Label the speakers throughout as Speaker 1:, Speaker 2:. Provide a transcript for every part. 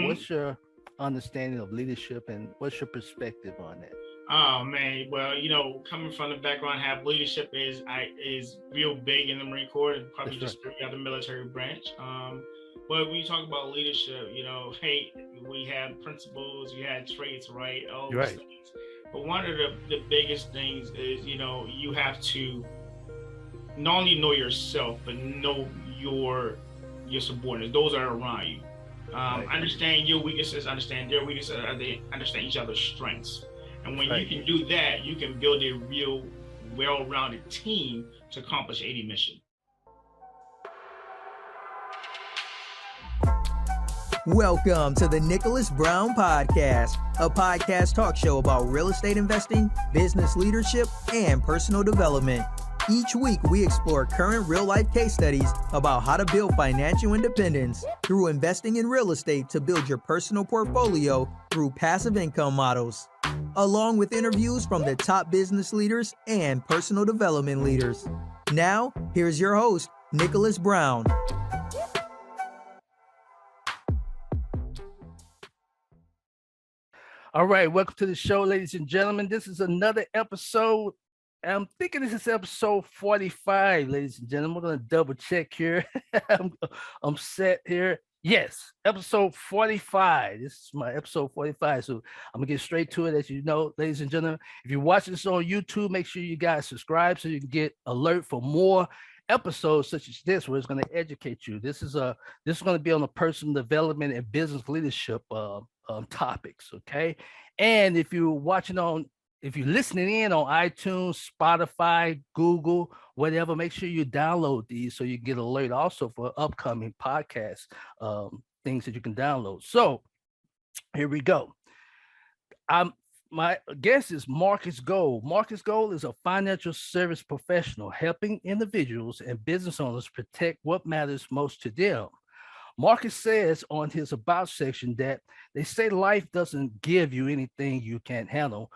Speaker 1: What's your understanding of leadership and what's your perspective on that?
Speaker 2: Oh man, well, coming from the background, I have leadership is real big in the Marine Corps, and probably
Speaker 1: That's right.
Speaker 2: just every other military branch. But when you talk about leadership, hey, we have principles, you had traits, right? All
Speaker 1: You're
Speaker 2: those
Speaker 1: right.
Speaker 2: things. But one of the biggest things is, you have to not only know yourself, but know your subordinates, those that are around you.
Speaker 1: Right.
Speaker 2: Understand your weaknesses, understand their weaknesses, they understand each other's strengths. And
Speaker 1: That's
Speaker 2: when you
Speaker 1: right.
Speaker 2: can do that, you can build a real well-rounded team to accomplish any mission.
Speaker 3: Welcome to the Nicholas Brown Podcast, a podcast talk show about real estate investing, business leadership, and personal development. Each week, we explore current real-life case studies about how to build financial independence through investing in real estate to build your personal portfolio through passive income models, along with interviews from the top business leaders and personal development leaders. Now, here's your host, Nicholas Brown.
Speaker 1: All right, welcome to the show, ladies and gentlemen. This is another episode. I'm thinking this is episode 45, ladies and gentlemen. We're going to double check here. I'm set here. Yes, episode 45. This is my episode 45. So I'm going to get straight to it. As you know, ladies and gentlemen, if you're watching this on YouTube, make sure you guys subscribe so you can get alert for more episodes such as this, where it's going to educate you. This is going to be on the personal development and business leadership topics. Okay. And if you're listening in on iTunes, Spotify, Google, whatever, make sure you download these so you get alert also for upcoming podcast things that you can download. So here we go. My guest is Marcus Gold. Marcus Gold is a financial service professional helping individuals and business owners protect what matters most to them. Marcus says on his about section that they say life doesn't give you anything you can't handle,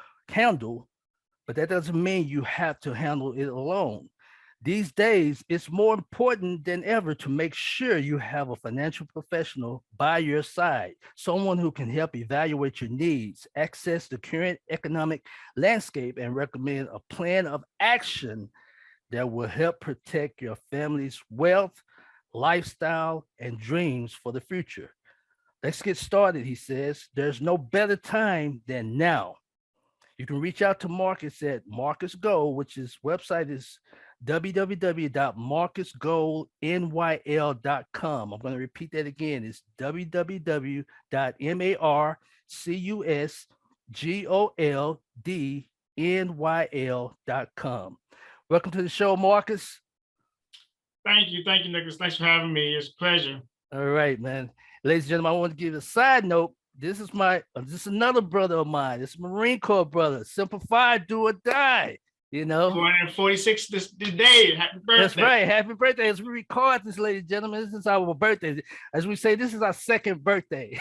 Speaker 1: but that doesn't mean you have to handle it alone. These days, it's more important than ever to make sure you have a financial professional by your side, someone who can help evaluate your needs, access the current economic landscape, and recommend a plan of action that will help protect your family's wealth, lifestyle, and dreams for the future. Let's get started, he says. There's no better time than now. You can reach out to Marcus at Marcus Gold, which his website is www.marcusgoldnyl.com. I'm going to repeat that again. It's www.marcusgoldnyl.com. Welcome to the show, Marcus.
Speaker 2: Thank you, Nicholas. Thanks for having me. It's a pleasure.
Speaker 1: All right, man. Ladies and gentlemen, I want to give you a side note. This is another brother of mine. It's a Marine Corps brother. Simplify, do or die.
Speaker 2: 246 this day. Happy birthday.
Speaker 1: That's right. Happy birthday. As we record this, ladies and gentlemen, this is our birthday. As we say, this is our second birthday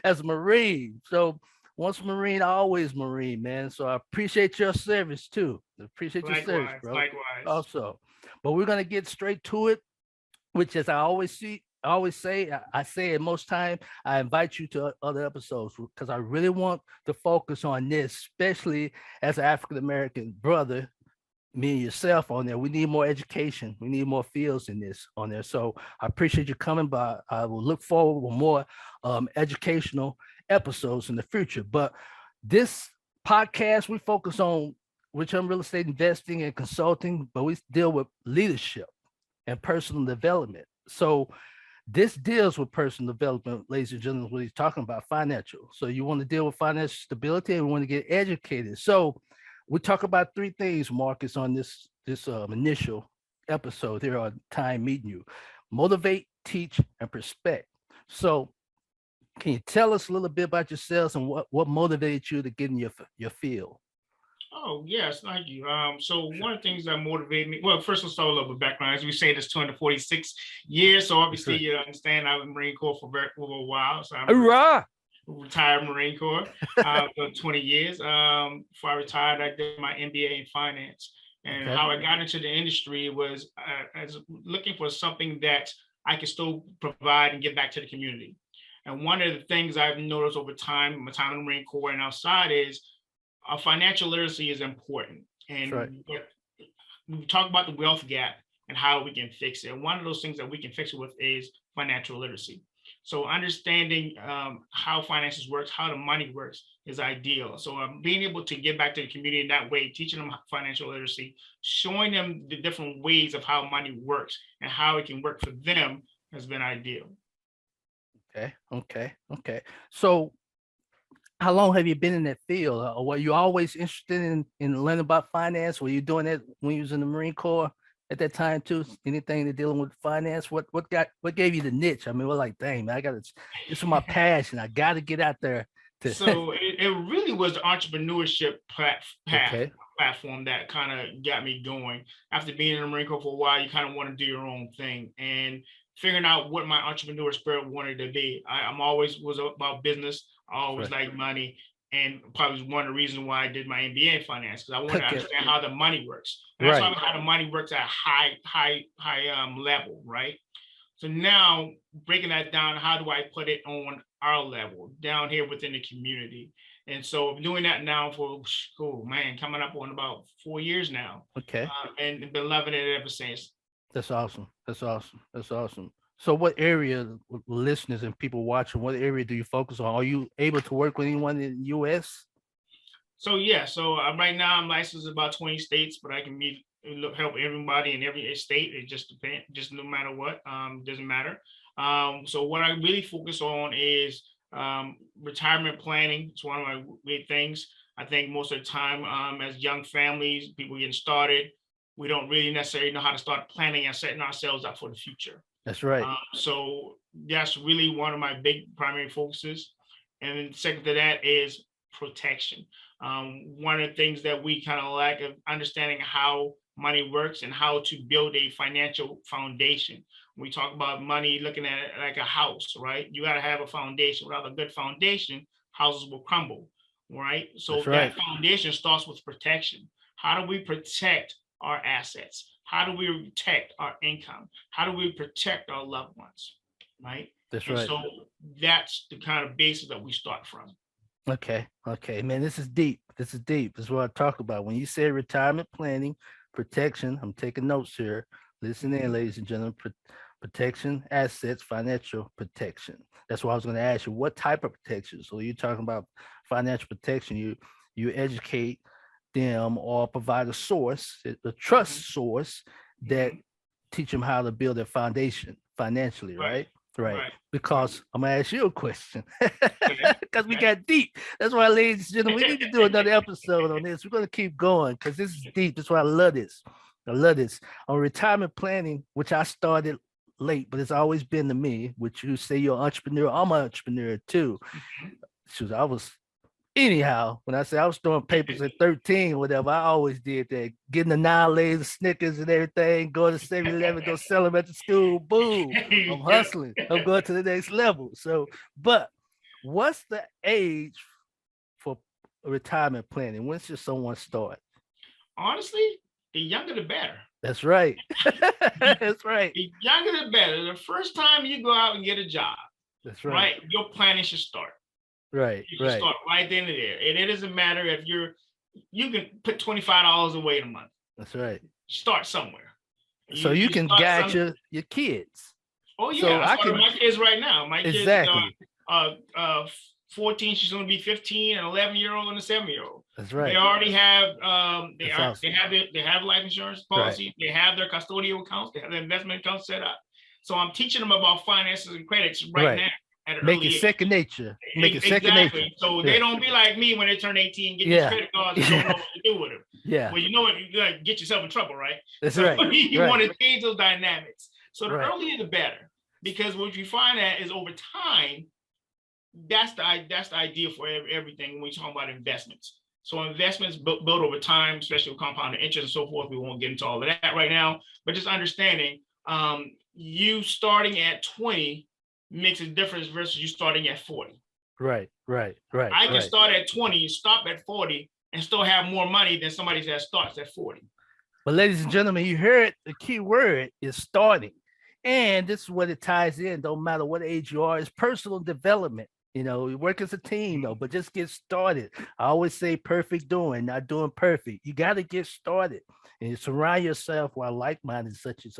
Speaker 1: as a Marine. So once Marine, always Marine, man. So I appreciate your service too. Your service, bro.
Speaker 2: Likewise.
Speaker 1: Also, but we're gonna get straight to it, which is I say it most time. I invite you to other episodes because I really want to focus on this, especially as an African-American brother, me and yourself on there. We need more education. We need more fields in this on there. So I appreciate you coming by. I will look forward with more educational episodes in the future. But this podcast, we focus on return real estate investing and consulting, but we deal with leadership and personal development. So this deals with personal development, ladies and gentlemen, what he's talking about, financial. So you want to deal with financial stability and we want to get educated. So we talk about three things, Marcus, on this initial episode here on Time Meeting You: motivate, teach, and perspect. So can you tell us a little bit about yourselves and what motivated you to get in your field?
Speaker 2: Oh, yes, thank you. So one of the things that motivated me, well, first let's start a little bit background. As we say, this 246 years. So obviously you understand I was in the Marine Corps for a while. So I'm a retired Marine Corps for 20 years. Before I retired, I did my MBA in finance. And how I got into the industry was as looking for something that I could still provide and give back to the community. And one of the things I've noticed over time, my time in the Marine Corps and outside, is financial literacy is important. And we talk about the wealth gap and how we can fix it. And one of those things that we can fix it with is financial literacy. So understanding how finances works, how the money works is ideal. So being able to give back to the community in that way, teaching them financial literacy, showing them the different ways of how money works and how it can work for them has been ideal.
Speaker 1: Okay. So how long have you been in that field? Or were you always interested in learning about finance? Were you doing that when you was in the Marine Corps at that time too? Anything to dealing with finance? What gave you the niche? I mean, we're like, dang, man, this is my passion. I got to get out there.
Speaker 2: So it really was the entrepreneurship platform that kind of got me going. After being in the Marine Corps for a while, you kind of want to do your own thing, and figuring out what my entrepreneur spirit wanted to be. I'm always was about business. I always liked money, and probably one of the reasons why I did my MBA in finance, because I wanted to understand how the money works. And that's how the money works at a high level, right? So now breaking that down, how do I put it on our level down here within the community? And so I'm doing that now for, coming up on about 4 years now.
Speaker 1: Okay.
Speaker 2: And been loving it ever since.
Speaker 1: That's awesome. So what area, listeners and people watching, what area do you focus on? Are you able to work with anyone in the U.S.?
Speaker 2: So right now I'm licensed in about 20 states, but I can help everybody in every state. It just depends, just no matter what, doesn't matter. So what I really focus on is retirement planning. It's one of my big things. I think most of the time, as young families, people getting started, we don't really necessarily know how to start planning and setting ourselves up for the future.
Speaker 1: That's right.
Speaker 2: So that's really one of my big primary focuses. And then second to that is protection. One of the things that we kind of lack of understanding how money works and how to build a financial foundation. When we talk about money, looking at it like a house, right? You got to have a foundation. Without a good foundation, houses will crumble, right? So that foundation starts with protection. How do we protect our assets? How do we protect our income? How do we protect our loved ones, right?
Speaker 1: That's right.
Speaker 2: So that's the kind of basis that we start from.
Speaker 1: Okay, man, this is deep. This is what I talk about. When you say retirement planning, protection, I'm taking notes here. Listen in, ladies and gentlemen. Protection, assets, financial protection. That's why I was going to ask you, what type of protection? So you're talking about financial protection. You educate them or provide a source, a trust source that teach them how to build their foundation financially, right? Because I'm gonna ask you a question because we got deep. That's why, ladies and gentlemen, we need to do another episode on this. We're gonna keep going because this is deep. That's why I love this. On retirement planning, which I started late, but it's always been to me. Which you say you're an entrepreneur, I'm an entrepreneur too. I was. Anyhow, when I say I was throwing papers at 13, whatever, I always did that. Getting the 9-layers, Snickers and everything, go to 7-Eleven, go sell them at the school. Boom. I'm hustling. I'm going to the next level. So, but what's the age for retirement planning? When should someone start?
Speaker 2: Honestly, the younger the better.
Speaker 1: That's right. That's right.
Speaker 2: The younger the better. The first time you go out and get a job,
Speaker 1: that's right.
Speaker 2: Your planning should start.
Speaker 1: Right.
Speaker 2: You can start right then and there. And it doesn't matter if you can put $25 away in a month.
Speaker 1: That's right.
Speaker 2: Start somewhere.
Speaker 1: So you can guide your kids.
Speaker 2: Oh yeah. So I can my kids right now. My kids are 14, she's gonna be 15, an 11-year-old and a 7-year-old.
Speaker 1: That's right.
Speaker 2: They already have they have life insurance policy, they have their custodial accounts, they have their investment accounts set up. So I'm teaching them about finances and credits right now.
Speaker 1: Make it second nature. Second nature.
Speaker 2: So they don't be like me when they turn 18 and get these credit cards and don't know what to do with them.
Speaker 1: Yeah.
Speaker 2: Well, you know what? You gotta get yourself in trouble, right?
Speaker 1: That's right.
Speaker 2: You want to change those dynamics. So the earlier the better. Because what you find that is over time, that's the idea for everything when we talk about investments. So investments build over time, especially with compounded interest and so forth. We won't get into all of that right now, but just understanding you starting at 20 makes a difference versus you starting at 40.
Speaker 1: Right.
Speaker 2: I can start at 20, stop at 40, and still have more money than somebody that starts at 40.
Speaker 1: But ladies and gentlemen, you heard the key word is starting. And this is what it ties in. Don't matter what age you are, it's personal development. You know, you work as a team though, but just get started. I always say perfect doing, not doing perfect. You got to get started and you surround yourself with like-minded such as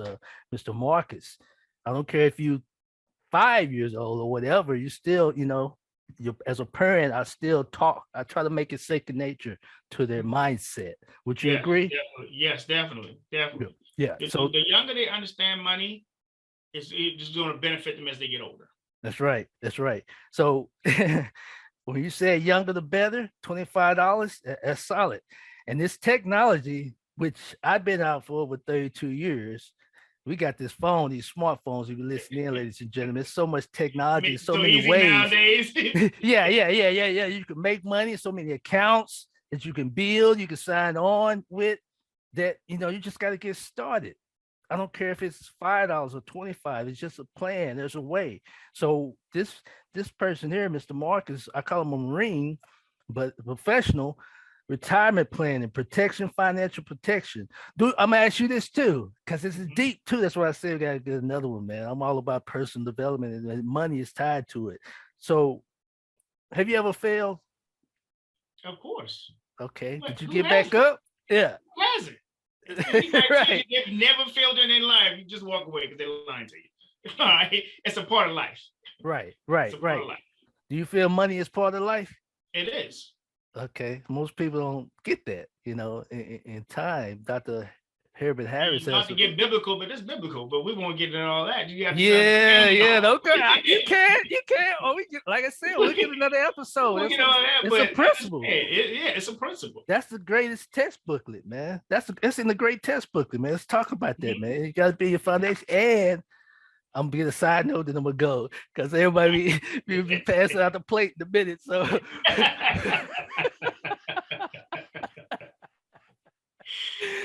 Speaker 1: Mr. Marcus. I don't care if you 5 years old or whatever, you still, you know, you as a parent, I still talk. I try to make it second nature to their mindset. Would you agree?
Speaker 2: Definitely. Yes, definitely.
Speaker 1: Yeah.
Speaker 2: So the younger they understand money, it's just going to benefit them as they get older.
Speaker 1: That's right. So when you say younger the better, $25, that's solid. And this technology, which I've been out for over 32 years, we got this phone, these smartphones. You can listen in, ladies and gentlemen. There's so much technology, so many ways.
Speaker 2: Nowadays.
Speaker 1: Yeah. You can make money, so many accounts that you can build, you can sign on with that, you know, you just got to get started. I don't care if it's $5 or $25. It's just a plan. There's a way. So this person here, Mr. Marcus, I call him a Marine, but professional retirement planning, protection, financial protection. I'm gonna ask you this too, because this is deep too. That's why I said we gotta get another one, man. I'm all about personal development, and money is tied to it. So, have you ever failed?
Speaker 2: Of course.
Speaker 1: Okay. Did you get back up? Yeah.
Speaker 2: Who hasn't?
Speaker 1: Right.
Speaker 2: If you never failed in life, you just walk away because they're lying to you. All right. It's a part of life.
Speaker 1: Right.
Speaker 2: It's a part of life.
Speaker 1: Do you feel money is part of life?
Speaker 2: It is.
Speaker 1: Okay. Most people don't get that, you know, in time. Dr. Herbert Harris
Speaker 2: not to get biblical, but it's biblical. But we won't get into all that. You have to
Speaker 1: okay. You can't. Oh, like I said, we'll get another episode. It's a principle.
Speaker 2: It's a principle.
Speaker 1: That's the greatest test booklet, man. It's in the great test booklet, man. Let's talk about that, man. You got to be your foundation. And I'm gonna get a side note, then I'm gonna go because everybody be passing out the plate in a minute. So.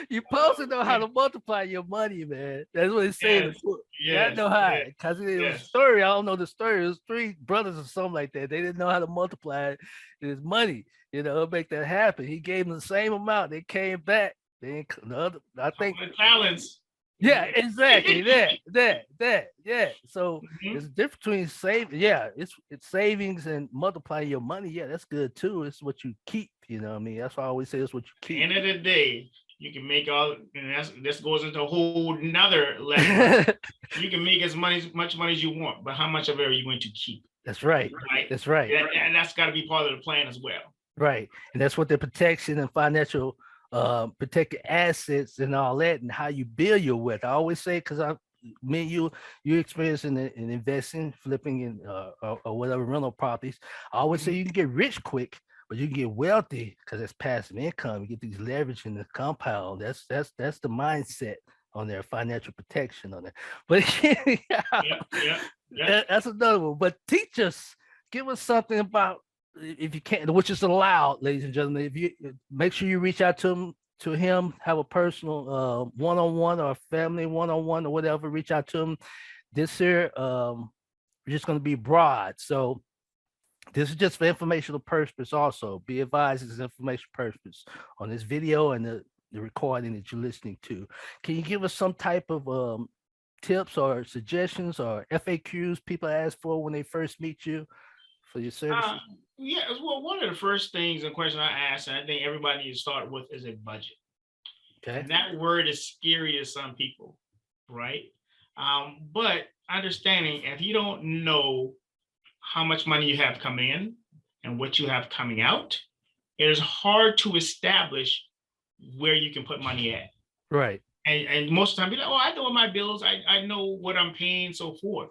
Speaker 1: You're supposed to know how to multiply your money, man. That's what it says in the book. You gotta know how. Because it was a story. I don't know the story. It was 3 brothers or something like that. They didn't know how to multiply his money, you know, make that happen. He gave them the same amount. They came back. I think
Speaker 2: the talents.
Speaker 1: Yeah, exactly. that. Yeah. So it's different between it's savings and multiplying your money. Yeah, that's good too. It's what you keep, you know what I mean? That's why I always say it's what you keep.
Speaker 2: End of the day, you can make this goes into a whole nother level. You can make as much money as you want, but how much of it are you going to keep?
Speaker 1: That's right. That's right.
Speaker 2: And that's got to be part of the plan as well.
Speaker 1: Right. And that's what the protection and financial protect your assets and all that, and how you build your wealth. I always say, because you experience in investing, flipping, and or whatever rental properties. I always say you can get rich quick, but you can get wealthy because it's passive income. You get these leverage in the compound. That's the mindset on their financial protection on that. But that's another one. But teach us, give us something about, if you can, which is allowed, ladies and gentlemen. If you make sure you reach out to him, have a personal one-on-one or family one-on-one or whatever, reach out to him. This here, we're just going to be broad. So this is just for informational purpose also. Be advised, it's information purpose on this video and the recording that you're listening to. Can you give us some type of tips or suggestions or FAQs people ask for when they first meet you for your services?
Speaker 2: Well, one of the first things and questions I ask, and I think everybody needs to start with, is a budget.
Speaker 1: Okay.
Speaker 2: And that word is scary to some people, right? But understanding, if you don't know how much money you have coming in and what you have coming out, it is hard to establish where you can put money at.
Speaker 1: Right.
Speaker 2: And most of the time, you're like, I know my bills, I know what I'm paying, so forth.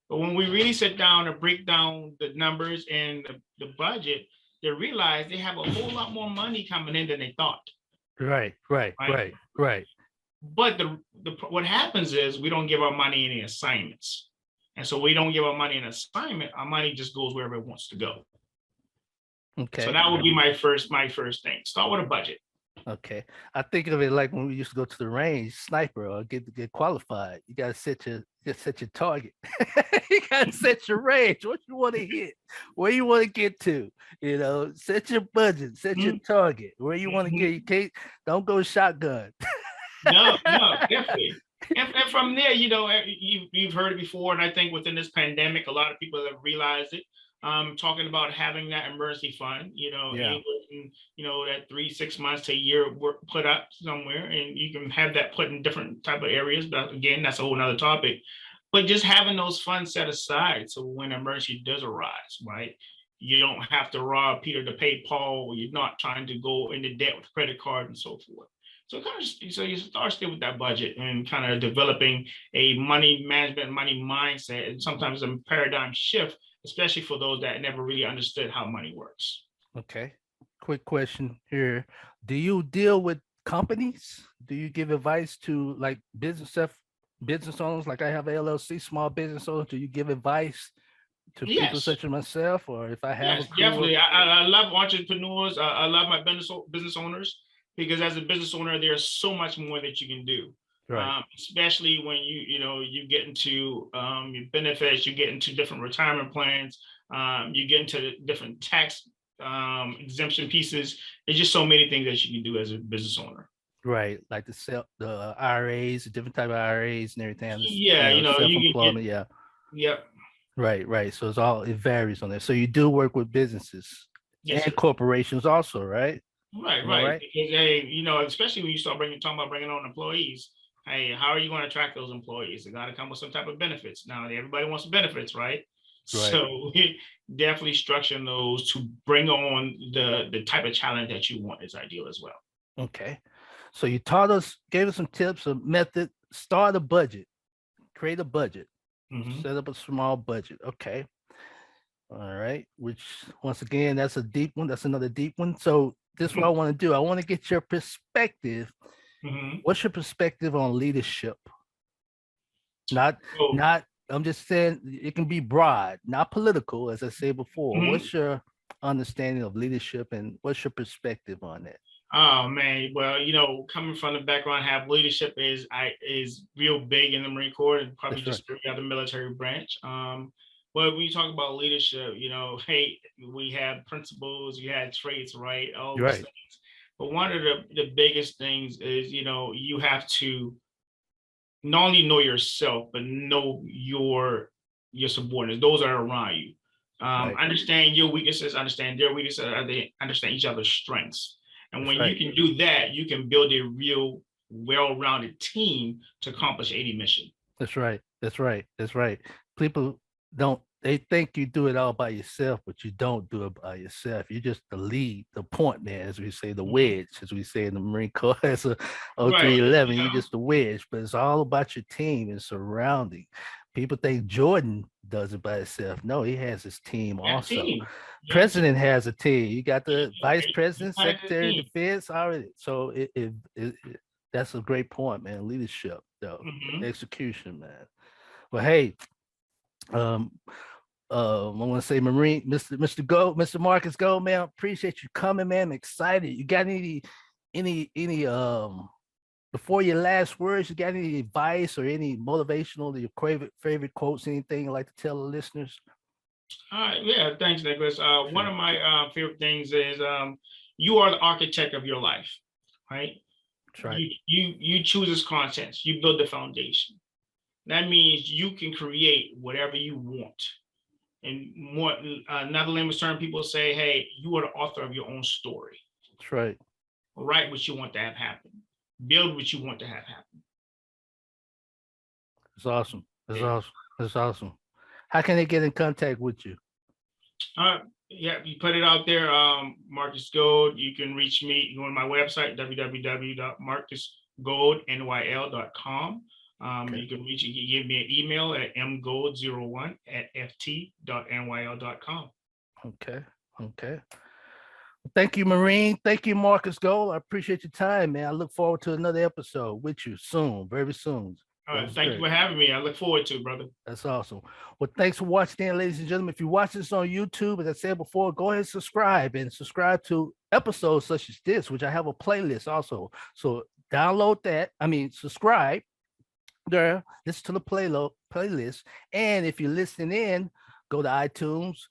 Speaker 2: But when we really sit down and break down the numbers and the budget, they realize they have a whole lot more money coming in than they thought.
Speaker 1: Right.
Speaker 2: But what happens is we don't give our money any assignments. And so we don't give our money an assignment. Our money just goes wherever it wants to go.
Speaker 1: Okay.
Speaker 2: So that would be my first thing. Start with a budget.
Speaker 1: Okay. I think of it like when we used to go to the range, sniper, or get qualified. You gotta set your target. You gotta set your range. What you want to hit, where you want to get to. You know, set your budget, set your target, where you want to get. You don't go shotgun.
Speaker 2: No, definitely. And from there, you've heard it before, and I think within this pandemic, a lot of people have realized it. Talking about having that emergency fund, that 3-6 months to a year work put up somewhere, and you can have that put in different type of areas. But again, that's a whole nother topic. But just having those funds set aside, so when emergency does arise, right, you don't have to rob Peter to pay Paul. You're not trying to go into debt with credit card and so forth. So you start still with that budget and kind of developing a money management, money mindset, and sometimes a paradigm shift, especially for those that never really understood how money works.
Speaker 1: Okay. Quick question here. Do you deal with companies? Do you give advice to like business owners? Like I have a LLC, small business owners. Do you give advice to people such as myself, or if I have a crew?
Speaker 2: Definitely. I love entrepreneurs. I love my business owners, because as a business owner, there's so much more that you can do. Right. Especially when you get into your benefits, you get into different retirement plans, you get into different tax exemption pieces. There's just so many things that you can do as a business owner.
Speaker 1: Right, like the IRAs, the different type of IRAs and everything.
Speaker 2: Yeah,
Speaker 1: self-employment.
Speaker 2: Yep.
Speaker 1: Right. So it varies on there. So you do work with businesses and corporations also, right?
Speaker 2: Right. Because especially when you start talking about bringing on employees. Hey, how are you going to attract those employees? They got to come with some type of benefits. Now, everybody wants benefits, right? So definitely structuring those to bring on the type of challenge that you want is ideal as well.
Speaker 1: Okay. So you gave us some tips, a method, start a budget, create a budget, set up a small budget. Okay. All right. Which once again, that's a deep one. That's another deep one. So this is what I want to do. I want to get your perspective. What's your perspective on leadership? I'm just saying it can be broad, not political, as I said before. What's your understanding of leadership and what's your perspective on that?
Speaker 2: Oh man, well, coming from the background, have leadership is real big in the Marine Corps and probably just every other military branch. But when you talk about leadership, hey, we have principles, you had traits, right? All those things. But one of the biggest things is, you have to not only know yourself, but know your subordinates, those that are around you. Understand your weaknesses, understand their weaknesses, they understand each other's strengths. And when you can do that, you can build a real well-rounded team to accomplish any mission.
Speaker 1: That's right. People they think you do it all by yourself, but you don't do it by yourself. You're just the lead, the point man, as we say, the wedge, as we say in the Marine Corps, as a 0311, you're just the wedge, but it's all about your team and surrounding. People think Jordan does it by himself. No, he has his team also. President has a team. You got the vice president, secretary of defense already. So that's a great point, man. Leadership, though, execution, man. Well, hey, I want to say, Mr. Gold, Mr. Marcus Gold, man. Appreciate you coming, man. I'm excited. You got any before your last words? You got any advice or any motivational, your favorite quotes, anything you'd like to tell the listeners?
Speaker 2: Yeah, thanks, Nicholas. One of my favorite things is you are the architect of your life, right?
Speaker 1: That's right.
Speaker 2: You choose its contents. You build the foundation. That means you can create whatever you want. And more, another layman's term, people say, hey, you are the author of your own story.
Speaker 1: That's right.
Speaker 2: Write what you want to have happen. Build what you want to have happen.
Speaker 1: That's awesome. That's awesome. How can they get in contact with you?
Speaker 2: Yeah, you put it out there, Marcus Gold. You can reach me. You go to my website, www.marcusgoldnyl.com. You can reach me, give me an email at mgold01@ft.nyl.com.
Speaker 1: Okay. Thank you, Marine. Thank you, Marcus Gold. I appreciate your time, man. I look forward to another episode with you soon, very soon.
Speaker 2: All right, thank you for having me. I look forward to it, brother.
Speaker 1: That's awesome. Well, thanks for watching, ladies and gentlemen. If you watch this on YouTube, as I said before, go ahead and subscribe to episodes such as this, which I have a playlist also. So download that. Subscribe there. Listen to the playlist. And if you're listening in, go to iTunes,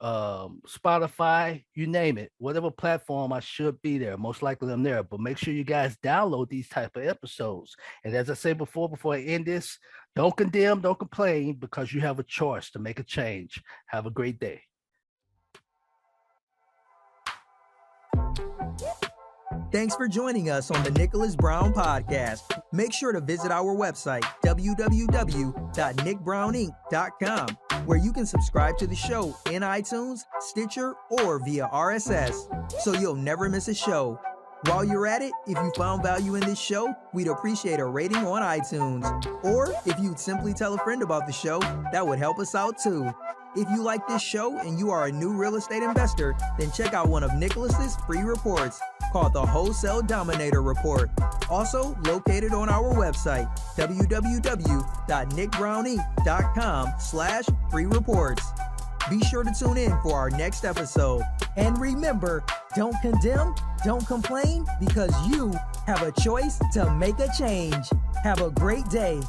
Speaker 1: Spotify, you name it, whatever platform, I should be there. Most likely I'm there, but make sure you guys download these type of episodes. And as I said before I end this, don't condemn, don't complain, because you have a choice to make a change. Have a great day.
Speaker 3: Thanks for joining us on the Nicholas Brown Podcast. Make sure to visit our website, www.nickbrowninc.com, where you can subscribe to the show in iTunes, Stitcher, or via RSS, so you'll never miss a show. While you're at it, if you found value in this show, we'd appreciate a rating on iTunes. Or if you'd simply tell a friend about the show, that would help us out too. If you like this show and you are a new real estate investor, then check out one of Nicholas's free reports called the Wholesale Dominator Report, also located on our website, www.nickbrowninc.com/free reports. Be sure to tune in for our next episode. And remember, don't condemn, don't complain, because you have a choice to make a change. Have a great day.